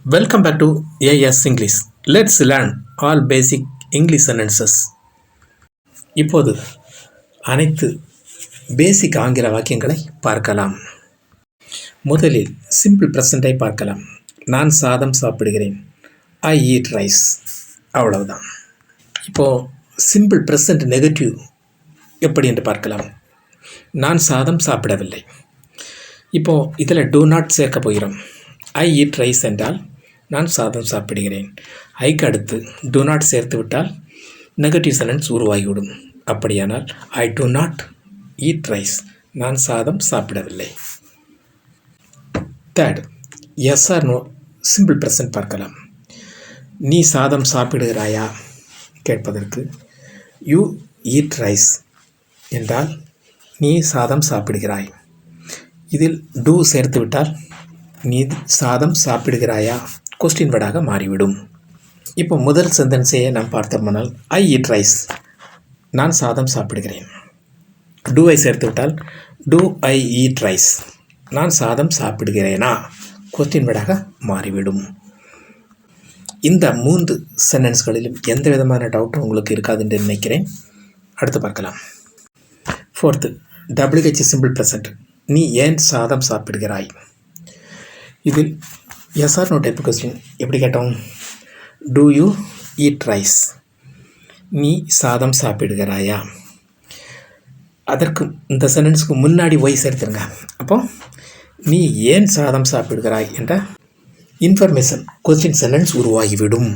Welcome back to AS English. Let's learn all basic English sentences. இப்போது அனைத்து பேசிக் ஆங்கில வாக்கியங்களை பார்க்கலாம். முதலில் சிம்பிள் ப்ரெசண்ட்டை பார்க்கலாம். நான் சாதம் சாப்பிடுகிறேன். ஐ ஈட் ரைஸ். அவ்வளவுதான். இப்போது சிம்பிள் ப்ரெசண்ட் நெகட்டிவ் எப்படி என்று பார்க்கலாம். நான் சாதம் சாப்பிடவில்லை. இப்போது இதில் டூ நாட் சேர்க்க போகிறோம். ஐ ஈட் ரைஸ் என்றால் நான் சாதம் சாப்பிடுகிறேன். ஐக்கு அடுத்து டூ நாட் சேர்த்து விட்டால் நெகட்டிவ் சென்டென்ஸ் உருவாகிவிடும். அப்படியானால் I do not eat rice, நான் சாதம் சாப்பிடவில்லை. தேர்ட், எஸ் ஆர் நோ சிம்பிள் ப்ரெசன்ட் பார்க்கலாம். நீ சாதம் சாப்பிடுகிறாயா கேட்பதற்கு யூ ஈட் ரைஸ் என்றால் நீ சாதம் சாப்பிடுகிறாய். இதில் டூ சேர்த்து விட்டால் நீ சாதம் சாப்பிடுகிறாயா கொஸ்டின் வேர்டாக மாறிவிடும். இப்போ முதல் சென்டென்ஸையே நாம் பார்த்தோம்னால் ஐ ஈட் ரைஸ், நான் சாதம் சாப்பிடுகிறேன். டூவை சேர்த்து விட்டால் டூ ஐ ஈட் ரைஸ், நான் சாதம் சாப்பிடுகிறேனா கொஸ்டின் வேர்டாக மாறிவிடும். இந்த 3 சென்டென்ஸ்களிலும் எந்த விதமான டவுட்டும் உங்களுக்கு இருக்காது என்று நினைக்கிறேன். அடுத்து பார்க்கலாம். Fourth, WH simple present. நீ ஏன் சாதம் சாப்பிடுகிறாய்? இதில் எஸ்ஆர் நோ டைப் கொஸ்டின் எப்படி கேட்டோம்? டூ யூ ஈட் ரைஸ், நீ சாதம் சாப்பிடுகிறாயா? அதற்கு இந்த சென்டென்ஸுக்கு முன்னாடி ஒய் சேர்த்துருங்க. அப்போ நீ ஏன் சாதம் சாப்பிடுகிறாய் என்ற இன்ஃபர்மேஷன் கொஸ்டின் சென்டென்ஸ் உருவாகிவிடும்.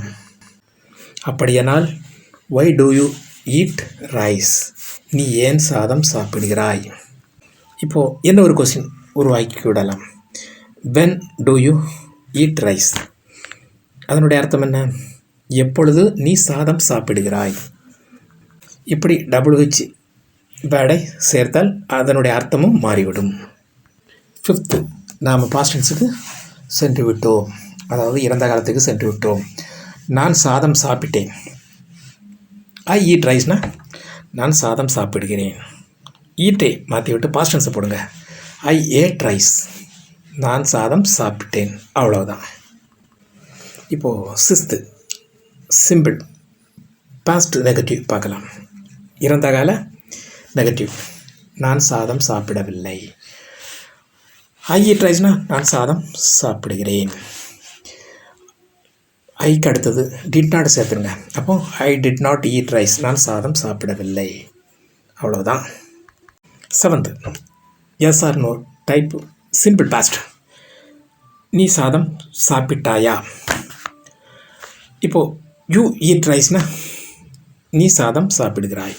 அப்படியானால் why do you eat rice, நீ ஏன் சாதம் சாப்பிடுகிறாய்? இப்போது என்ன ஒரு கொஸ்டின் உருவாக்கி விடலாம். When do you eat rice, அதனுடைய அர்த்தம் என்ன? எப்பொழுது நீ சாதம் சாப்பிடுகிறாய்? இப்படி WH வேர்டை சேர்த்தால் அதனுடைய அர்த்தமும் மாறிவிடும். ஃபிஃப்த்து, நாம் பாஸ்ட் டென்ஸுக்கு சென்று விட்டோம், அதாவது இறந்த காலத்துக்கு சென்று விட்டோம். நான் சாதம் சாப்பிட்டேன். ஐ ஈட் ரைஸ்னா நான் சாதம் சாப்பிடுகிறேன். ஈட்டை மாற்றி விட்டு பாஸ்ட் டென்ஸை போடுங்க. ஐ ஏட் ரைஸ், நான் சாதம் சாப்பிட்டேன். அவ்வளோதான். இப்போது சிக்ஸ்த்து, சிம்பிள் பாஸ்ட் நெகட்டிவ் பார்க்கலாம். இறந்த கால நெகட்டிவ், நான் சாதம் சாப்பிடவில்லை. ஐ ஈட் ரைஸ்னால் நான் சாதம் சாப்பிடுகிறேன். ஐக்கு அடுத்தது டிட் நாட் சேர்த்துருங்க. அப்போ I did not eat rice, நான் சாதம் சாப்பிடவில்லை. அவ்வளோதான். Seventh, yes R no type simple past. நீ சாதம் சாப்பிட்டாயா? இப்போது யூ ஈட் ரைஸ்னா நீ சாதம் சாப்பிடுகிறாய்.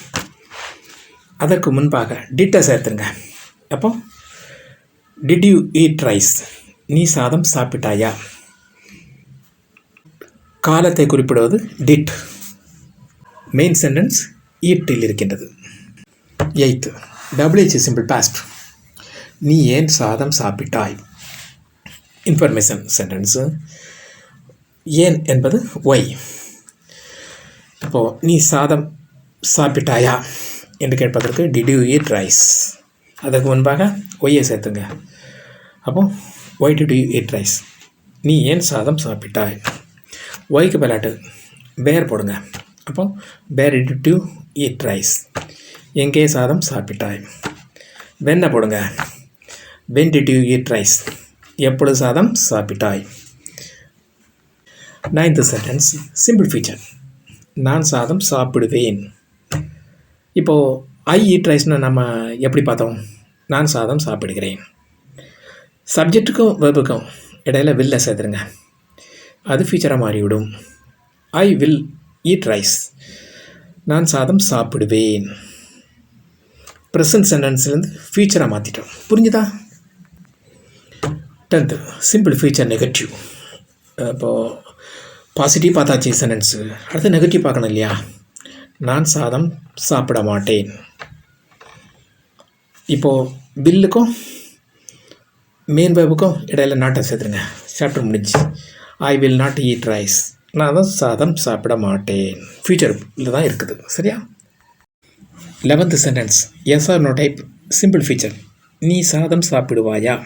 அதற்கு முன்பாக டிட்டை சேர்த்துருங்க. அப்போ டிட் யூ ஈட் ரைஸ், நீ சாதம் சாப்பிட்டாயா? காலத்தை குறிப்பிடுவது டிட். மெயின் சென்டென்ஸ் ஈட்டில் இருக்கின்றது. Eighth, WH simple past. நீ ஏன் சாதம் சாப்பிட்டாய்? Information sentence. ஏன் என்பது ஒய். இப்போது நீ சாதம் சாப்பிட்டாயா என்று கேட்பதற்கு டிட் யூ ஈட் ரைஸ். அதற்கு முன்பாக ஒய்யை சேர்த்துங்க. அப்போது why did you eat rice, நீ ஏன் சாதம் சாப்பிட்டாய்? ஒய்க்கு பலாட்டு பேர் போடுங்க. அப்போது பேர் டிட் யூ ஈட் ரைஸ், எங்கே சாதம் சாப்பிட்டாய்? வெண்ணை போடுங்க. When did you eat rice, எப்பொழுது சாதம் சாப்பிட்டாய்? Ninth sentence simple future. நான் சாதம் சாப்பிடுவேன். இப்போது ஐ ஈட் ரைஸ்னு நம்ம எப்படி பார்த்தோம்? நான் சாதம் சாப்பிடுகிறேன். சப்ஜெக்ட்டுக்கும் வெர்புக்கும் இடையில வில்ல சேர்த்துருங்க. அது ஃபீச்சராக மாறிவிடும். ஐ வில் ஈட் ரைஸ், நான் சாதம் சாப்பிடுவேன். ப்ரெசன்ட் சென்டென்ஸ்லேருந்து ஃபியூச்சராக மாற்றிட்டோம். புரிஞ்சுதா? 10th, simple future negative. இப்போது பாசிட்டிவ் பார்த்தாச்சு சென்டென்ஸு, அடுத்து நெகட்டிவ் பார்க்கணும் இல்லையா? நான் சாதம் சாப்பிட மாட்டேன். இப்போது பில்லுக்கும் மெயின் வேர்புக்கும் இடையில நாட்டை சேர்த்துருங்க. சாப்டர் முடிஞ்சு. I will not eat rice, நான் தான் சாதம் சாப்பிட மாட்டேன். ஃபியூச்சரில் தான் இருக்குது. சரியா? 11th sentence yes R no type simple future. நீ சாதம் சாப்பிடுவாயா?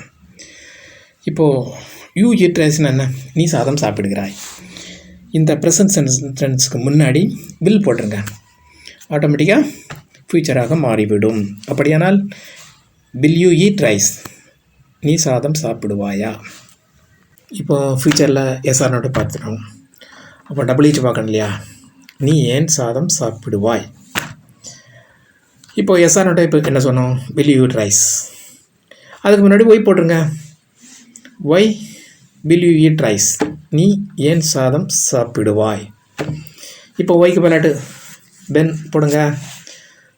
இப்போது யூ ஈட் ரைஸ்னு என்ன? நீ சாதம் சாப்பிடுகிறாய். இந்த ப்ரெசன்ட் சென்டென்ஸுக்கு முன்னாடி வில் போட்டுருங்க. ஆட்டோமேட்டிக்காக ஃப்யூச்சராக மாறிவிடும். அப்படியானால் வில் யூ ஈட் ரைஸ்? நீ சாதம் சாப்பிடுவாயா? இப்போது ஃப்யூச்சரில் எஸ்ஆர் நோட்டை பார்த்துக்கணும். அப்போ டபுள்யூச்சு பார்க்கணும் இல்லையா? நீ ஏன் சாதம் சாப்பிடுவாய்? இப்போது எஸ்ஆர் நோட்டை இப்போ என்ன சொன்னோம்? Will you eat rice. அதுக்கு முன்னாடி ஒய் போட்டுருங்க. Why will you eat rice? நீ ஏன் சாதம் சாப்பிடுவாய்? இப்போ ஒய்க்கு விளையாட்டு பென் போடுங்க.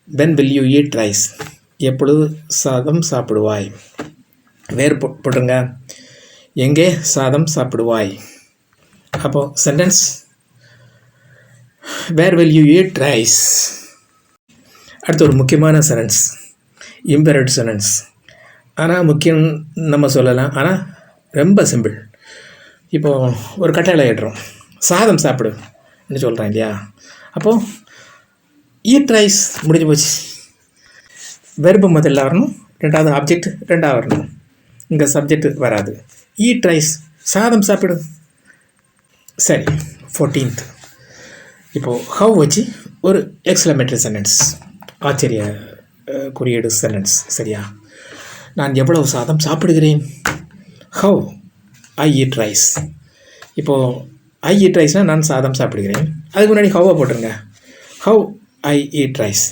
When will you eat rice? எப்பொழுது சாதம் சாப்பிடுவாய்? வேறு போட்டுருங்க. எங்கே சாதம் சாப்பிடுவாய்? அப்போது sentence where will you eat rice? அடுத்து ஒரு முக்கியமான சென்டென்ஸ், இம்பெரேட்டிவ் சென்டென்ஸ். ஆனால் முக்கியம் நம்ம சொல்லலாம், ஆனால் ரொம்ப சிம்பிள். இப்போது ஒரு கட்டளை ஏற்றுறோம், சாதம் சாப்பிடுன்னு சொல்கிறேன் இல்லையா? அப்போது ஈட் ரைஸ் முடிஞ்சு போச்சு. வெர்பு முதல்ல வரணும், ரெண்டாவது ஆப்ஜெக்ட் ரெண்டாவது வரணும். இங்கே சப்ஜெக்ட் வராது. ஈட் ரைஸ், சாதம் சாப்பிடு. சரி, 14th. இப்போது ஹவ் வச்சு ஒரு எக்ஸ்க்ளமேட்டரி சென்டென்ஸ், ஆச்சரிய குறியீடு சென்டென்ஸ். சரியா? நான் எவ்வளவு சாதம் சாப்பிடுகிறேன்? How I eat rice. இப்போது ஐ ஈட் ரைஸ்னால் நான் சாதம் சாப்பிடுகிறேன். அதுக்கு முன்னாடி ஹவ்வை போட்டுருங்க. How I eat rice?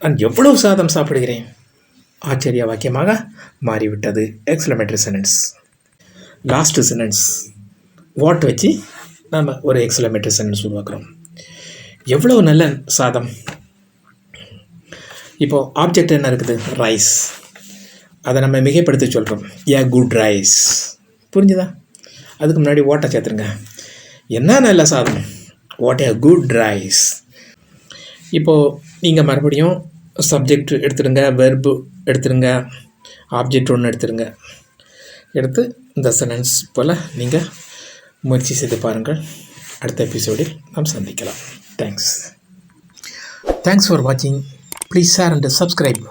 நான் எவ்வளவு சாதம் சாப்பிடுகிறேன்? ஆச்சரிய வாக்கியமாக மாறிவிட்டது. Exclamatory sentence. Last sentence what வச்சு நம்ம ஒரு எக்ஸ்க்ளமேட்டரி சென்டென்ஸ் உருவாக்குறோம். எவ்வளவு நல்ல சாதம். இப்போது ஆப்ஜெக்ட் என்ன இருக்குது? ரைஸ். அதை நம்ம மிகைப்படுத்தி சொல்கிறோம், ஏ குட் ரைஸ். புரிஞ்சுதா? அதுக்கு முன்னாடி வாட்டை சேர்த்துருங்க. என்ன நல்ல சாதம், வாட் ஏ குட் ரைஸ். இப்போது நீங்கள் மறுபடியும் சப்ஜெக்ட் எடுத்துடுங்க, வெர்பு எடுத்துடுங்க, ஆப்ஜெக்ட் ஒன்று எடுத்துடுங்க. எடுத்து இந்த சென்டென்ஸ் போல் நீங்கள் முயற்சி செய்து பாருங்கள். அடுத்த எபிசோடில் நாம் சந்திக்கலாம். தேங்க்ஸ் ஃபார் வாட்சிங். Please share and subscribe.